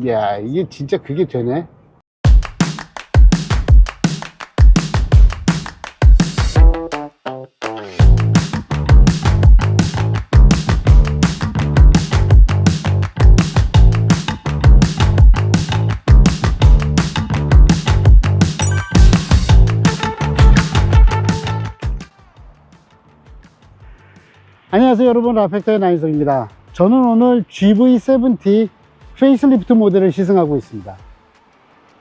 이야, 이게 진짜 그게 되네. 안녕하세요 여러분, 라펙터의 나인석입니다. 저는 오늘 GV70 페이스리프트 모델을 시승하고 있습니다.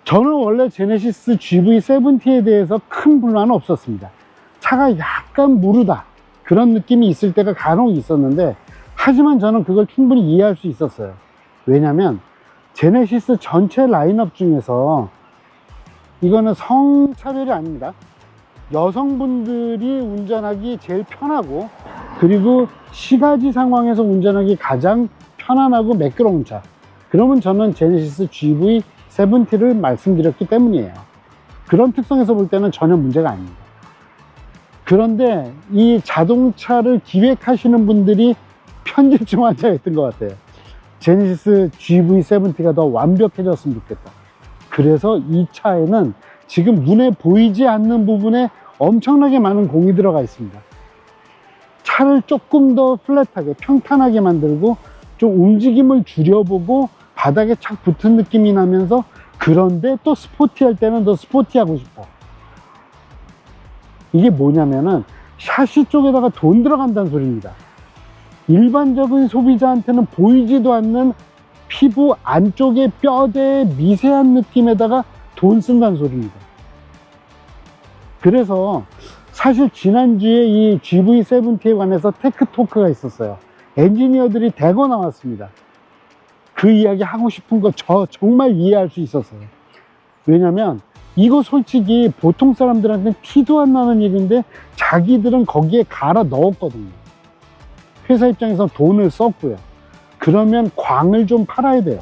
저는 원래 제네시스 GV70에 대해서 큰 불만은 없었습니다. 차가 약간 무르다 그런 느낌이 있을 때가 간혹 있었는데, 하지만 저는 그걸 충분히 이해할 수 있었어요. 왜냐면 제네시스 전체 라인업 중에서 이거는 성차별이 아닙니다. 여성분들이 운전하기 제일 편하고, 그리고 시가지 상황에서 운전하기 가장 편안하고 매끄러운 차, 그러면 저는 제네시스 GV70를 말씀드렸기 때문이에요. 그런 특성에서 볼 때는 전혀 문제가 아닙니다. 그런데 이 자동차를 기획하시는 분들이 편집 좀 앉아있던 것 같아요. 제네시스 GV70가 더 완벽해졌으면 좋겠다. 그래서 이 차에는 지금 눈에 보이지 않는 부분에 엄청나게 많은 공이 들어가 있습니다. 차를 조금 더 플랫하게 평탄하게 만들고, 좀 움직임을 줄여보고 바닥에 착 붙은 느낌이 나면서, 그런데 또 스포티할 때는 더 스포티하고 싶어. 이게 뭐냐면은 샤시 쪽에다가 돈 들어간다는 소리입니다. 일반적인 소비자한테는 보이지도 않는 피부 안쪽에 뼈대의 미세한 느낌에다가 돈 쓴다는 소리입니다. 그래서 사실 지난주에 이 GV70에 관해서 테크토크가 있었어요. 엔지니어들이 대거 나왔습니다. 그 이야기 하고 싶은 거 저 정말 이해할 수 있었어요. 왜냐면 이거 솔직히 보통 사람들한테는 티도 안 나는 일인데 자기들은 거기에 갈아 넣었거든요. 회사 입장에서 돈을 썼고요. 그러면 광을 좀 팔아야 돼요.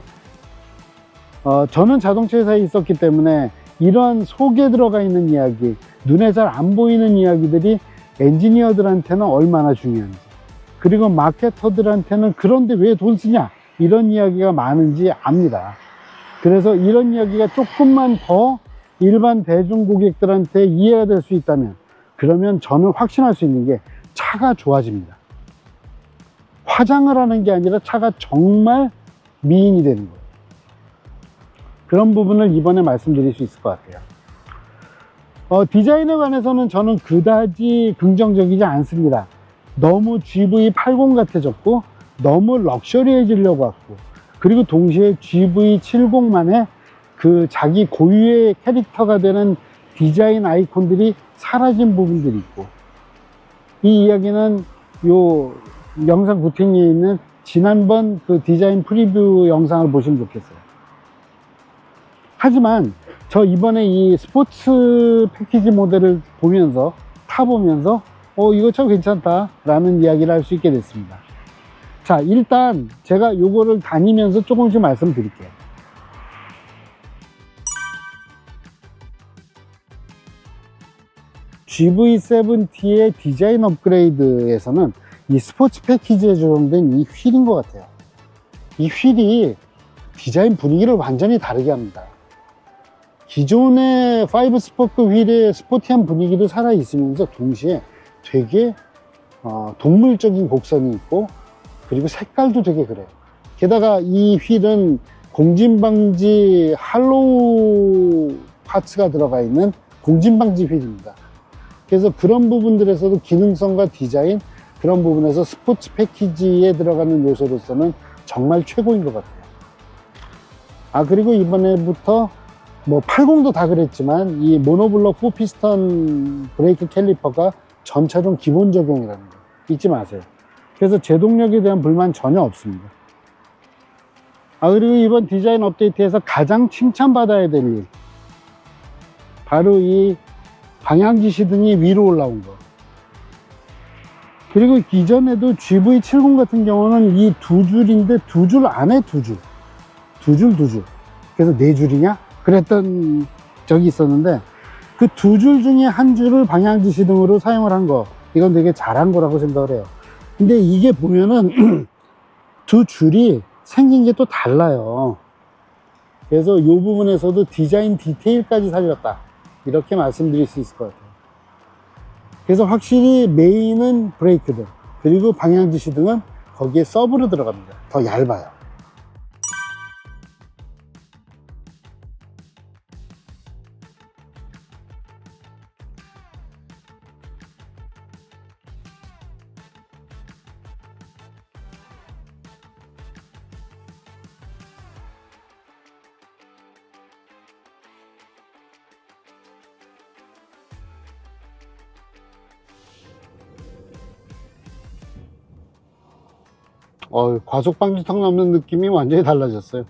저는 자동차 회사에 있었기 때문에 이러한 속에 들어가 있는 이야기, 눈에 잘 안 보이는 이야기들이 엔지니어들한테는 얼마나 중요한지, 그리고 마케터들한테는 그런데 왜 돈 쓰냐, 이런 이야기가 많은지 압니다. 그래서 이런 이야기가 조금만 더 일반 대중 고객들한테 이해가 될 수 있다면, 그러면 저는 확신할 수 있는 게 차가 좋아집니다. 화장을 하는 게 아니라 차가 정말 미인이 되는 거예요. 그런 부분을 이번에 말씀드릴 수 있을 것 같아요. 디자인에 관해서는 저는 그다지 긍정적이지 않습니다. 너무 GV80 같아졌고, 너무 럭셔리해지려고 하고, 그리고 동시에 GV70만의 그 자기 고유의 캐릭터가 되는 디자인 아이콘들이 사라진 부분들이 있고, 이 이야기는 요 영상 구팅에 있는 지난번 그 디자인 프리뷰 영상을 보시면 좋겠어요. 하지만 저 이번에 이 스포츠 패키지 모델을 보면서 타보면서 이거 참 괜찮다 라는 이야기를 할 수 있게 됐습니다. 자, 일단 제가 요거를 다니면서 조금씩 말씀드릴게요. GV70의 디자인 업그레이드에서는 이 스포츠 패키지에 적용된 이 휠인 것 같아요. 이 휠이 디자인 분위기를 완전히 다르게 합니다. 기존의 5스포크 휠의 스포티한 분위기도 살아있으면서 동시에 되게 동물적인 곡선이 있고, 그리고 색깔도 되게 그래요. 게다가 이 휠은 공진방지 할로우 파츠가 들어가 있는 공진방지 휠입니다. 그래서 그런 부분들에서도 기능성과 디자인, 그런 부분에서 스포츠 패키지에 들어가는 요소로서는 정말 최고인 것 같아요. 그리고 이번에부터 뭐 80도 다 그랬지만 이 모노블록 4피스턴 브레이크 캘리퍼가 전차종 기본 적용이라는 거 잊지 마세요. 그래서 제동력에 대한 불만 전혀 없습니다. 그리고 이번 디자인 업데이트에서 가장 칭찬받아야 될 일, 바로 이 방향지시 등이 위로 올라온 거. 그리고 이전에도 GV70 같은 경우는 이 두 줄인데 두 줄 안에 두 줄, 그래서 네 줄이냐 그랬던 적이 있었는데, 그 두 줄 중에 한 줄을 방향지시등으로 사용을 한 거, 이건 되게 잘한 거라고 생각을 해요. 근데 이게 보면은 두 줄이 생긴 게 또 달라요. 그래서 이 부분에서도 디자인 디테일까지 살렸다, 이렇게 말씀드릴 수 있을 것 같아요. 그래서 확실히 메인은 브레이크등, 그리고 방향 지시등은 거기에 서브로 들어갑니다. 더 얇아요. 과속 방지턱 넘는 느낌이 완전히 달라졌어요.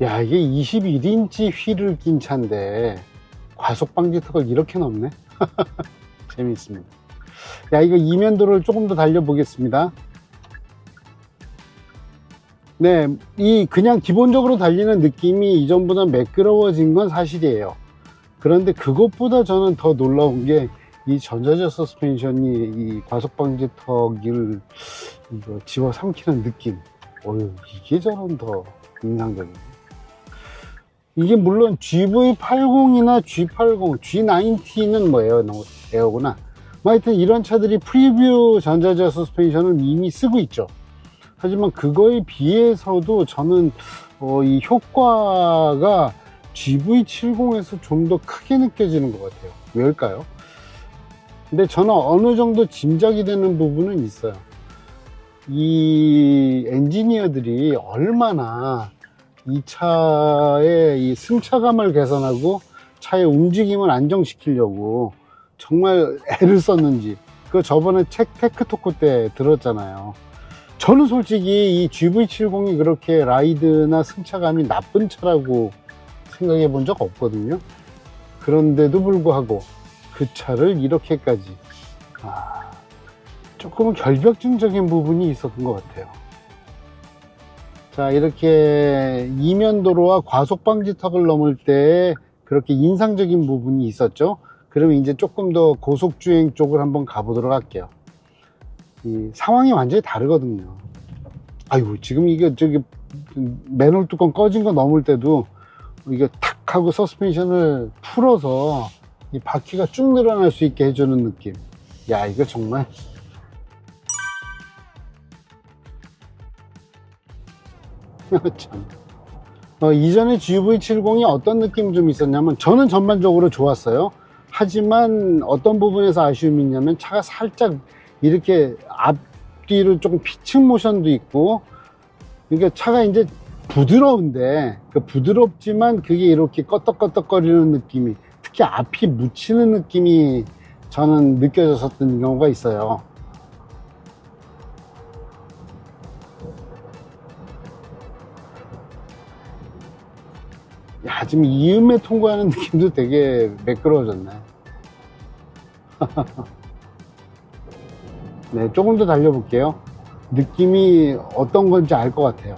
야, 이게 21인치 휠을 낀 차인데 과속 방지턱을 이렇게 넘네. 재미있습니다. 야, 이거 이면도를 조금 더 달려 보겠습니다. 네, 이 그냥 기본적으로 달리는 느낌이 이전보다 매끄러워진 건 사실이에요. 그런데 그것보다 저는 더 놀라운 게 이 전자제 서스펜션이 이 과속 방지턱을 이거 집어삼키는 느낌. 이게 저는 더 인상적이에요. 이게 물론 GV80이나 G80, G90는 뭐예요? 에어구나. 하여튼 이런 차들이 프리뷰 전자제 서스펜션을 이미 쓰고 있죠. 하지만 그거에 비해서도 저는 이 효과가 GV70에서 좀 더 크게 느껴지는 것 같아요. 왜일까요? 근데 저는 어느 정도 짐작이 되는 부분은 있어요. 이 엔지니어들이 얼마나 이 차의 이 승차감을 개선하고 차의 움직임을 안정시키려고 정말 애를 썼는지, 그거 저번에 테크토크 때 들었잖아요. 저는 솔직히 이 GV70이 그렇게 라이드나 승차감이 나쁜 차라고 생각해 본 적 없거든요. 그런데도 불구하고 그 차를 이렇게까지 조금은 결벽증적인 부분이 있었던 것 같아요. 자, 이렇게 이면도로와 과속방지턱을 넘을 때 그렇게 인상적인 부분이 있었죠. 그러면 이제 조금 더 고속주행 쪽을 한번 가보도록 할게요. 이 상황이 완전히 다르거든요. 아이고, 지금 이게 맨홀 뚜껑 꺼진 거 넘을 때도 이게 탁 하고 서스펜션을 풀어서 이 바퀴가 쭉 늘어날 수 있게 해주는 느낌. 야, 이거 정말 참. 이전에 GV70이 어떤 느낌이 좀 있었냐면, 저는 전반적으로 좋았어요. 하지만 어떤 부분에서 아쉬움이 있냐면, 차가 살짝 이렇게 앞뒤로 조금 피칭 모션도 있고, 그러니까 차가 이제 부드러운데, 부드럽지만 그게 이렇게 껐덕껐덕거리는 느낌이, 특히 앞이 묻히는 느낌이 저는 느껴졌었던 경우가 있어요. 야, 지금 이음에 통과하는 느낌도 되게 매끄러워졌네. 네, 조금 더 달려볼게요. 느낌이 어떤 건지 알 것 같아요.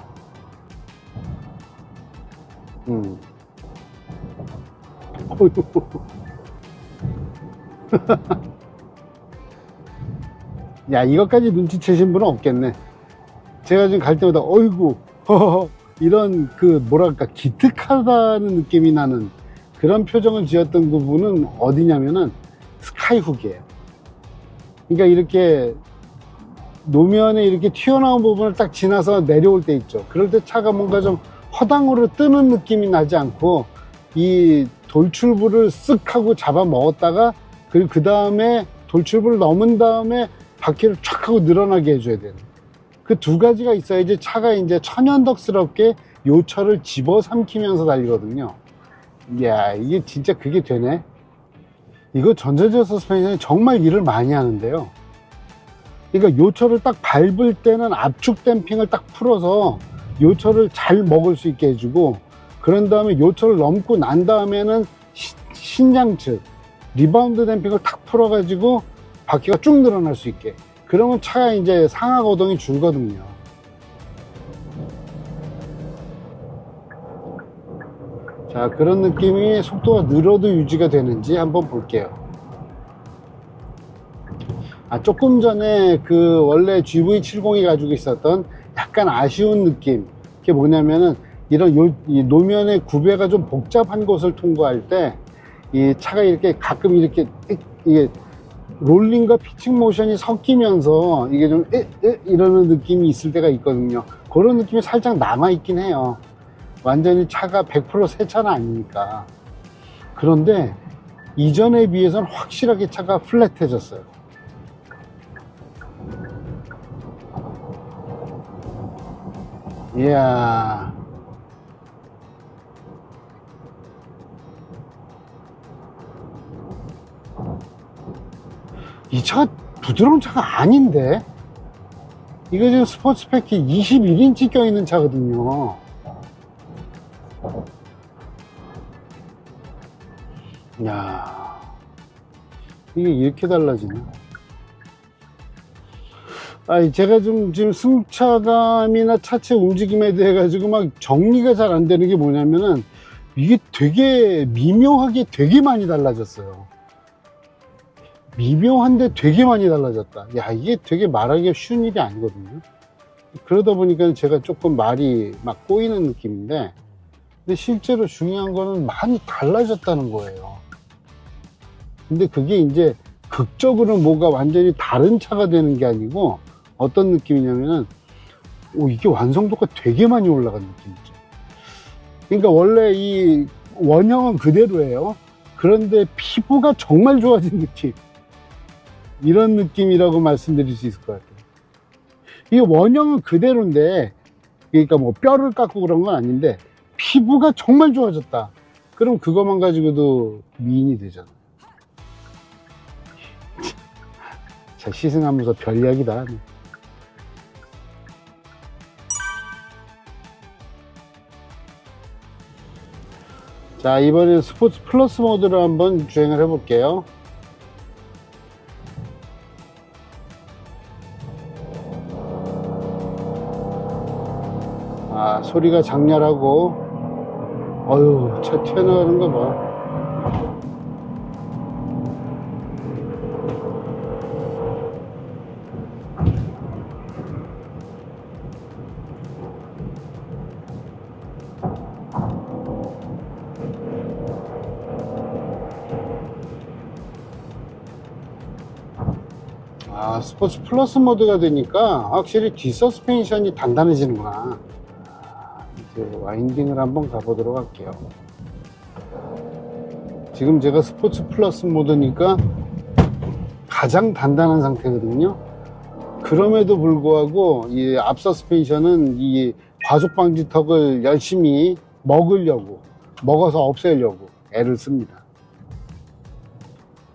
야, 이것까지 눈치채신 분은 없겠네. 제가 지금 갈 때마다 어이구 이런 뭐랄까 기특하다는 느낌이 나는 그런 표정을 지었던 부분은 어디냐면은 스카이훅이에요. 그러니까 이렇게 노면에 이렇게 튀어나온 부분을 딱 지나서 내려올 때 있죠. 그럴 때 차가 뭔가 좀 허당으로 뜨는 느낌이 나지 않고 이 돌출부를 쓱 하고 잡아 먹었다가, 그리고 그 다음에 돌출부를 넘은 다음에 바퀴를 촥 하고 늘어나게 해줘야 되는 그 두 가지가 있어야지 차가 이제 천연덕스럽게 요 차를 집어삼키면서 달리거든요. 이야, 이게 진짜 그게 되네. 이거 전자제 서스펜션이 정말 일을 많이 하는데요. 그러니까 요 차를 딱 밟을 때는 압축 댐핑을 딱 풀어서 요 차를 잘 먹을 수 있게 해주고, 그런 다음에 요 차를 넘고 난 다음에는 신장측 리바운드 댐핑을 탁 풀어가지고 바퀴가 쭉 늘어날 수 있게. 그러면 차가 이제 상하 거동이 줄거든요. 자, 그런 느낌이 속도가 늘어도 유지가 되는지 한번 볼게요. 조금 전에 그 원래 GV70이 가지고 있었던 약간 아쉬운 느낌. 그게 뭐냐면은 이 노면의 구배가 좀 복잡한 곳을 통과할 때 이 차가 이렇게 가끔 이렇게 이게 롤링과 피칭 모션이 섞이면서 이게 좀 이러는 느낌이 있을 때가 있거든요. 그런 느낌이 살짝 남아 있긴 해요. 완전히 차가 100%새 차는 아니니까. 그런데 이전에 비해서는 확실하게 차가 플랫해졌어요. 이야. 이 차가 부드러운 차가 아닌데? 이거 지금 스포츠 패키 21인치 껴있는 차거든요. 이야. 이게 이렇게 달라지네. 제가 지금 승차감이나 차체 움직임에 대해 가지고 막 정리가 잘 안 되는 게 뭐냐면은 이게 되게 미묘하게 되게 많이 달라졌어요. 미묘한데 되게 많이 달라졌다. 야, 이게 되게 말하기가 쉬운 일이 아니거든요. 그러다 보니까 제가 조금 말이 막 꼬이는 느낌인데, 근데 실제로 중요한 거는 많이 달라졌다는 거예요. 근데 그게 이제 극적으로 뭐가 완전히 다른 차가 되는 게 아니고 어떤 느낌이냐면은 이게 완성도가 되게 많이 올라간 느낌이죠. 그러니까 원래 이 원형은 그대로예요. 그런데 피부가 정말 좋아진 느낌, 이런 느낌이라고 말씀드릴 수 있을 것 같아요. 이 원형은 그대로인데, 그러니까 뭐 뼈를 깎고 그런 건 아닌데 피부가 정말 좋아졌다. 그럼 그것만 가지고도 미인이 되잖아요. 자, 시승하면서 별 이야기다 하네. 자, 이번엔 스포츠 플러스 모드로 한번 주행을 해 볼게요. 소리가 장렬하고, 어휴, 차 튀어나가는 거 봐. 스포츠 플러스 모드가 되니까 확실히 뒷서스펜션이 단단해지는구나. 이제 와인딩을 한번 가보도록 할게요. 지금 제가 스포츠 플러스 모드니까 가장 단단한 상태거든요. 그럼에도 불구하고 이 앞 서스펜션은 이 과속 방지턱을 열심히 먹어서 없애려고 애를 씁니다.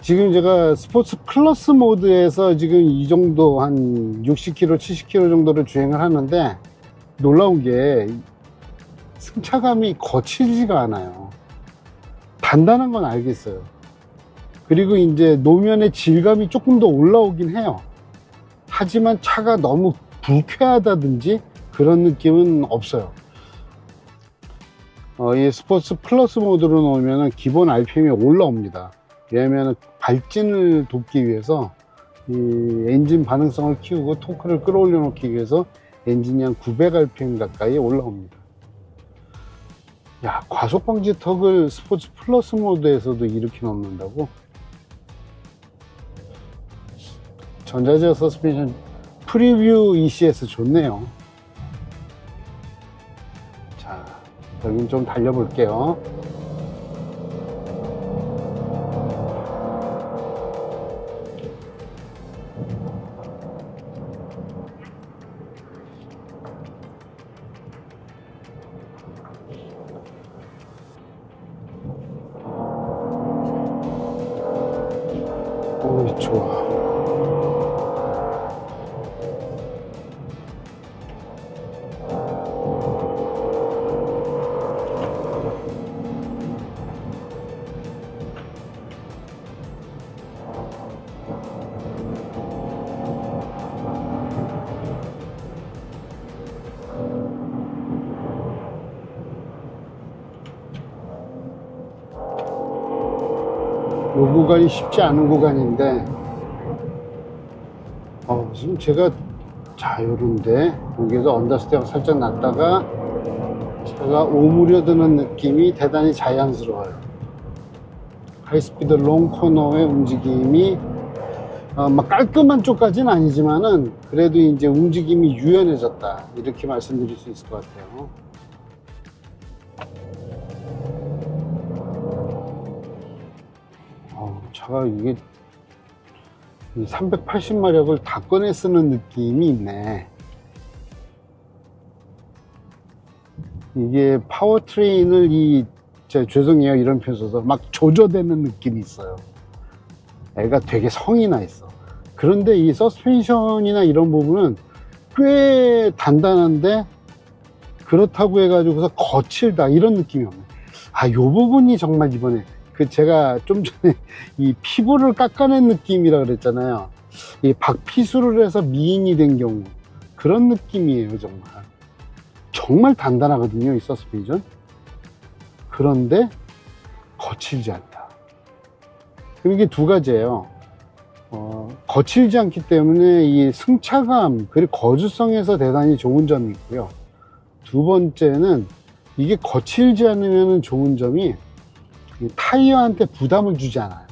지금 제가 스포츠 플러스 모드에서 지금 이 정도 한 60km, 70km 정도를 주행을 하는데, 놀라운 게 승차감이 거칠지가 않아요. 단단한 건 알겠어요. 그리고 이제 노면의 질감이 조금 더 올라오긴 해요. 하지만 차가 너무 불쾌하다든지 그런 느낌은 없어요. 이 스포츠 플러스 모드로 놓으면 기본 RPM이 올라옵니다. 왜냐하면 발진을 돕기 위해서 이 엔진 반응성을 키우고 토크를 끌어올려 놓기 위해서 엔진이 한 900rpm 가까이 올라옵니다. 야, 과속 방지턱을 스포츠 플러스 모드에서도 이렇게 넣는다고? 전자제어 서스펜션 프리뷰 ECS 좋네요. 자, 여긴 좀 달려볼게요. 오, 좋아. 이 구간이 쉽지 않은 구간인데 지금 제가 자 요런데 여기서 언더스테어가 살짝 났다가 제가 오므려드는 느낌이 대단히 자연스러워요. 하이스피드 롱 코너의 움직임이 막 깔끔한 쪽까지는 아니지만은 그래도 이제 움직임이 유연해졌다 이렇게 말씀드릴 수 있을 것 같아요. 차가 이게 380마력을 다 꺼내 쓰는 느낌이 있네. 이게 파워트레인을 죄송해요 이런 표현 써서 막 조져대는 느낌이 있어요. 애가 되게 성이 나 있어. 그런데 이 서스펜션이나 이런 부분은 꽤 단단한데 그렇다고 해가지고서 거칠다 이런 느낌이 없네. 요 부분이 정말 이번에 제가 좀 전에 이 피부를 깎아낸 느낌이라 그랬잖아요. 이 박피수를 해서 미인이 된 경우 그런 느낌이에요. 정말 단단하거든요 이 서스펜션. 그런데 거칠지 않다. 그럼 이게 두 가지예요. 거칠지 않기 때문에 이 승차감 그리고 거주성에서 대단히 좋은 점이 있고요. 두 번째는 이게 거칠지 않으면 좋은 점이 타이어한테 부담을 주지 않아요.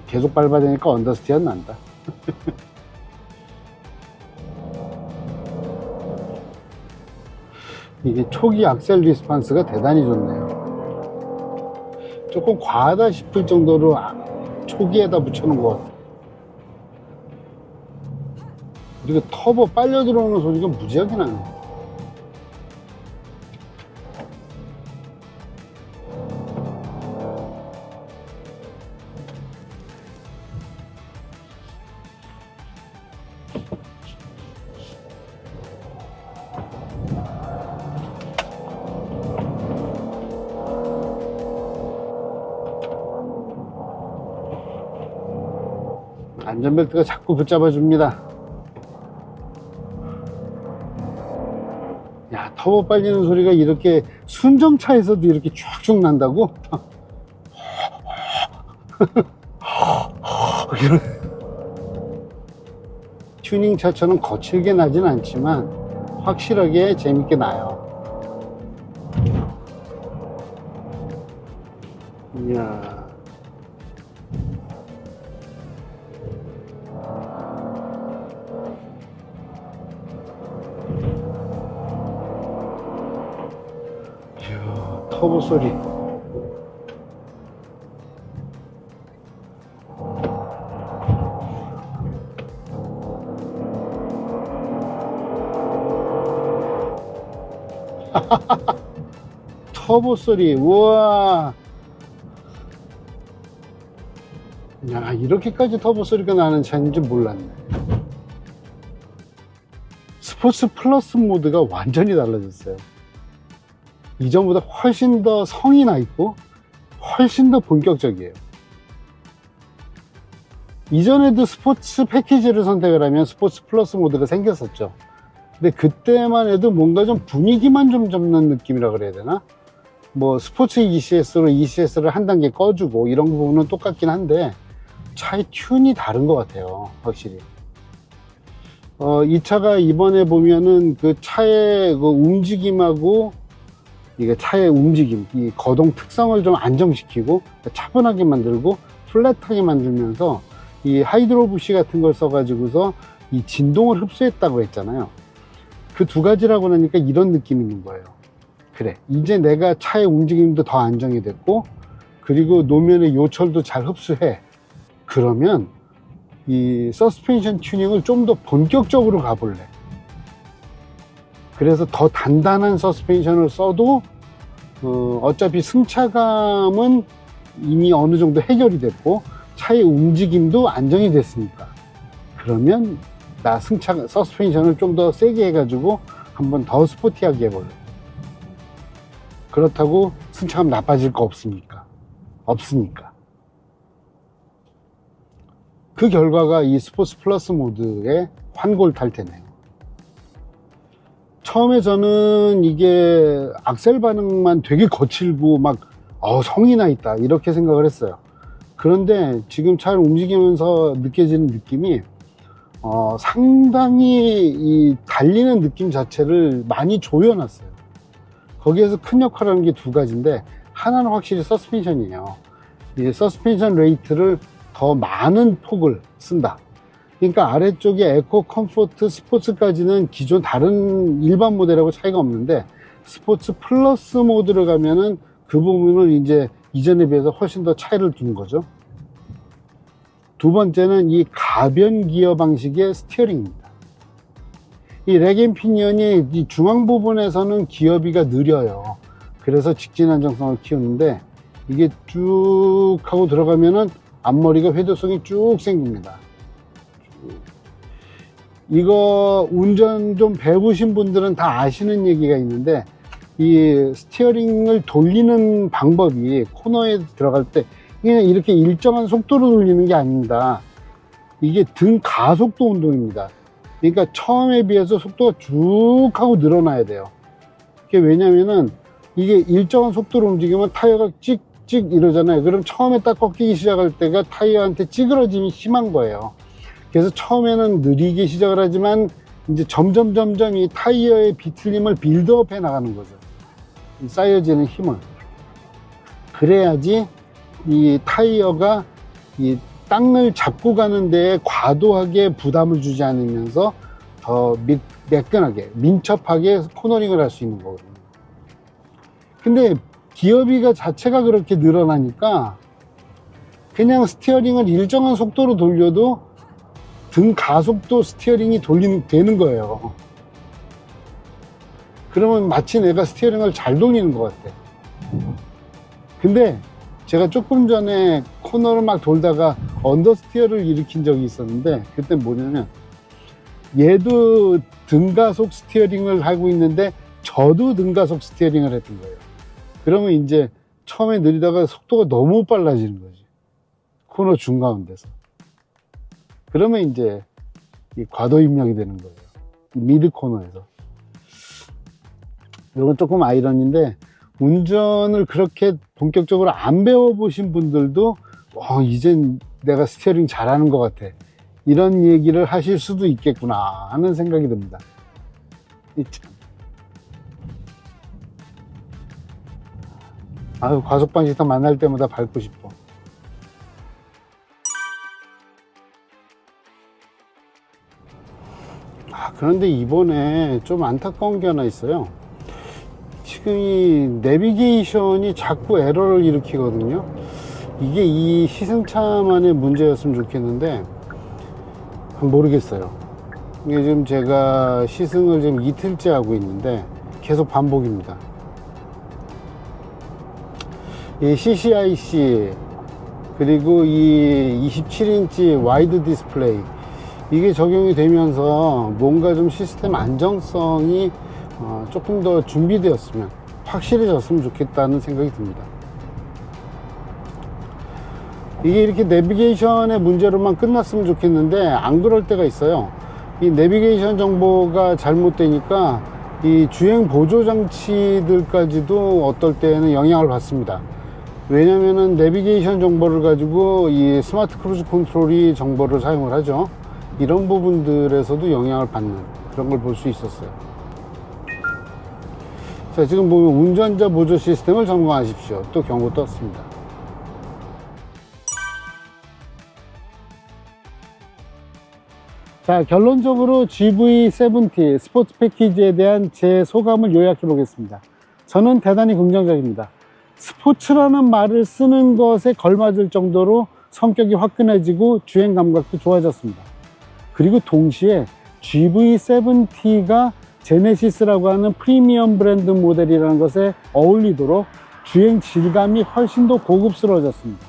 계속 밟아대니까 언더스티어 난다. 이게 초기 악셀 리스판스가 대단히 좋네요. 조금 과하다 싶을 정도로 초기에다 붙여놓은 것 같아요. 그리고 터보 빨려 들어오는 소리가 무지하게 나네요. 안전벨트가 자꾸 붙잡아 줍니다. 야, 터보 빨리는 소리가 이렇게 순정차에서도 이렇게 쫙쭉 난다고? 튜닝차처럼 거칠게 나진 않지만 확실하게 재밌게 나요. 이야. 터보 소리. 터보 소리. 우와. 야, 이렇게까지 터보 소리가 나는 차인지 몰랐네. 스포츠 플러스 모드가 완전히 달라졌어요. 이전보다 훨씬 더 성이 나 있고 훨씬 더 본격적이에요. 이전에도 스포츠 패키지를 선택을 하면 스포츠 플러스 모드가 생겼었죠. 근데 그때만 해도 뭔가 좀 분위기만 좀 잡는 느낌이라 그래야 되나? 뭐 스포츠 ECS로 ECS를 한 단계 꺼주고 이런 부분은 똑같긴 한데 차의 튠이 다른 것 같아요, 확실히. 이 차가 이번에 보면은 그 차의 그 움직임하고 이게 차의 움직임, 이 거동 특성을 좀 안정시키고 차분하게 만들고 플랫하게 만들면서 이 하이드로 부시 같은 걸 써가지고서 이 진동을 흡수했다고 했잖아요. 그 두 가지라고 나니까 이런 느낌이 있는 거예요. 그래, 이제 내가 차의 움직임도 더 안정이 됐고 그리고 노면의 요철도 잘 흡수해. 그러면 이 서스펜션 튜닝을 좀 더 본격적으로 가볼래. 그래서 더 단단한 서스펜션을 써도 어차피 승차감은 이미 어느 정도 해결이 됐고 차의 움직임도 안정이 됐으니까 그러면 나 서스펜션을 좀 더 세게 해가지고 한번 더 스포티하게 해볼래. 그렇다고 승차감 나빠질 거 없습니까? 없으니까. 그 결과가 이 스포츠 플러스 모드의 환골탈태네요. 처음에 저는 이게 악셀 반응만 되게 거칠고 막 성이 나 있다 이렇게 생각을 했어요. 그런데 지금 차를 움직이면서 느껴지는 느낌이 상당히 이 달리는 느낌 자체를 많이 조여놨어요. 거기에서 큰 역할을 하는 게 두 가지인데, 하나는 확실히 서스펜션이에요. 이 서스펜션 레이트를 더 많은 폭을 쓴다. 그러니까 아래쪽에 에코, 컴포트, 스포츠까지는 기존 다른 일반 모델하고 차이가 없는데, 스포츠 플러스 모드로 가면은 그 부분을 이제 이전에 비해서 훨씬 더 차이를 두는 거죠. 두 번째는 이 가변 기어 방식의 스티어링입니다. 이 렉앤 피니언이 이 중앙 부분에서는 기어비가 느려요. 그래서 직진 안정성을 키우는데, 이게 쭉 하고 들어가면은 앞머리가 회도성이 쭉 생깁니다. 이거 운전 좀 배우신 분들은 다 아시는 얘기가 있는데, 이 스티어링을 돌리는 방법이 코너에 들어갈 때 그냥 이렇게 일정한 속도로 돌리는 게 아닙니다. 이게 등 가속도 운동입니다. 그러니까 처음에 비해서 속도가 쭉 하고 늘어나야 돼요. 그게 왜냐면은 이게 일정한 속도로 움직이면 타이어가 찍찍 이러잖아요. 그럼 처음에 딱 꺾이기 시작할 때가 타이어한테 찌그러짐이 심한 거예요. 그래서 처음에는 느리게 시작을 하지만 이제 점점 이 타이어의 비틀림을 빌드업 해 나가는 거죠. 쌓여지는 힘을. 그래야지 이 타이어가 이 땅을 잡고 가는 데에 과도하게 부담을 주지 않으면서 더 매끈하게 민첩하게 코너링을 할 수 있는 거거든요. 근데 기어비가 자체가 그렇게 늘어나니까 그냥 스티어링을 일정한 속도로 돌려도 등 가속도 스티어링이 되는 거예요. 그러면 마치 내가 스티어링을 잘 돌리는 것 같아. 근데 제가 조금 전에 코너를 막 돌다가 언더스티어를 일으킨 적이 있었는데, 그때 뭐냐면 얘도 등가속 스티어링을 하고 있는데 저도 등가속 스티어링을 했던 거예요. 그러면 이제 처음에 느리다가 속도가 너무 빨라지는 거지, 코너 중가운데서. 그러면 이제 이 과도 입력이 되는 거예요, 미드 코너에서. 이건 조금 아이러니인데, 운전을 그렇게 본격적으로 안 배워보신 분들도 이젠 내가 스티어링 잘하는 것 같아, 이런 얘기를 하실 수도 있겠구나 하는 생각이 듭니다. 아유, 과속방지턱 만날 때마다 밟고 싶어. 그런데 이번에 좀 안타까운 게 하나 있어요. 지금 이 내비게이션이 자꾸 에러를 일으키거든요. 이게 이 시승차만의 문제였으면 좋겠는데 모르겠어요. 이게 지금 제가 시승을 지금 이틀째 하고 있는데 계속 반복입니다. 이 CCIC 그리고 이 27인치 와이드 디스플레이, 이게 적용이 되면서 뭔가 좀 시스템 안정성이 조금 더 준비되었으면, 확실해졌으면 좋겠다는 생각이 듭니다. 이게 이렇게 내비게이션의 문제로만 끝났으면 좋겠는데 안 그럴 때가 있어요. 이 내비게이션 정보가 잘못되니까 이 주행 보조 장치들까지도 어떨 때는 영향을 받습니다. 왜냐면은 내비게이션 정보를 가지고 이 스마트 크루즈 컨트롤이 정보를 사용을 하죠. 이런 부분들에서도 영향을 받는 그런 걸 볼 수 있었어요. 자, 지금 보면 운전자 보조 시스템을 점검하십시오. 또 경고 떴습니다. 자, 결론적으로 GV70 스포츠 패키지에 대한 제 소감을 요약해 보겠습니다. 저는 대단히 긍정적입니다. 스포츠라는 말을 쓰는 것에 걸맞을 정도로 성격이 화끈해지고 주행 감각도 좋아졌습니다. 그리고 동시에 GV70가 제네시스라고 하는 프리미엄 브랜드 모델이라는 것에 어울리도록 주행 질감이 훨씬 더 고급스러워졌습니다.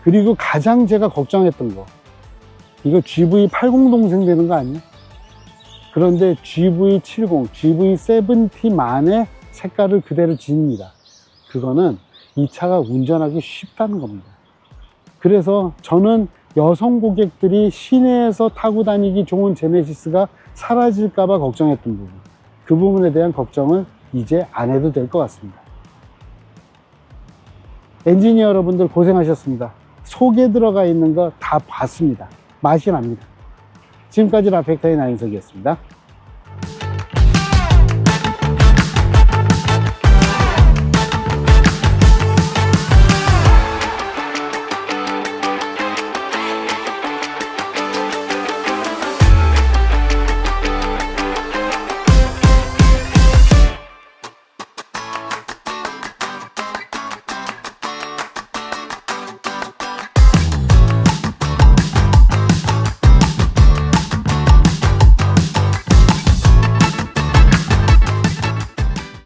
그리고 가장 제가 걱정했던 거, 이거 GV80 동생 되는 거 아니야? 그런데 GV70, GV70만의 색깔을 그대로 지닙니다. 그거는 이 차가 운전하기 쉽다는 겁니다. 그래서 저는 여성 고객들이 시내에서 타고 다니기 좋은 제네시스가 사라질까봐 걱정했던 부분, 그 부분에 대한 걱정을 이제 안 해도 될 것 같습니다. 엔지니어 여러분들 고생하셨습니다. 속에 들어가 있는 거 다 봤습니다. 맛이 납니다. 지금까지 라펙타의 나인석이었습니다.